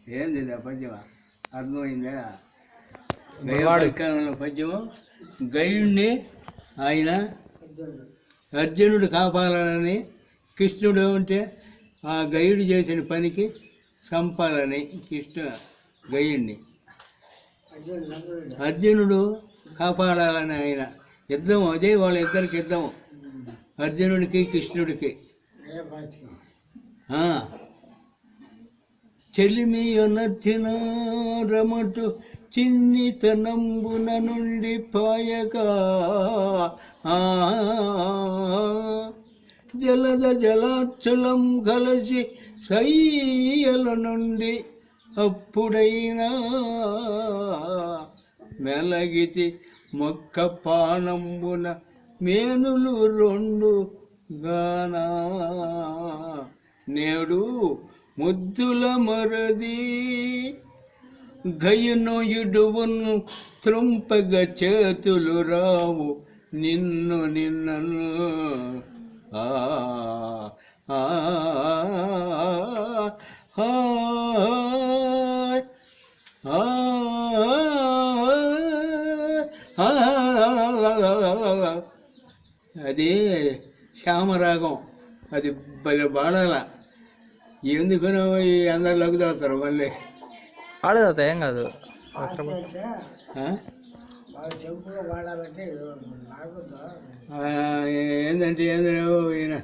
ఏంది పద్యమా అర్థమైందా? పద్యము గయుడిని ఆయన అర్జునుడు కాపాలని, కృష్ణుడు అంటే ఆ గయుడు చేసిన పనికి చంపాలని గయుడిని అర్జునుడు కాపాడాలని ఆయన యుద్ధం, అదే వాళ్ళిద్దరికి యుద్ధం, అర్జునుడికి కృష్ణుడికి. చెలిమి నచ్చిన రమటు చిన్నితనంబున నుండి పాయగా జలద జలాచలం కలిసి సయ్యల నుండి అప్పుడైనా మెలగితి మొక్క పానంబున మేనులు రెండు గానా నేడు ముద్దుల మరది గయును ఇడువును త్రుంపగ చేతులు రావు నిన్నను అది శ్యామరాగం, అది భలే పాడాల. ఎందుకనో అందరు లగ్గుతారు మళ్ళీ పాడేదా ఏం కాదు. ఏంటంటే ఏందో ఈయన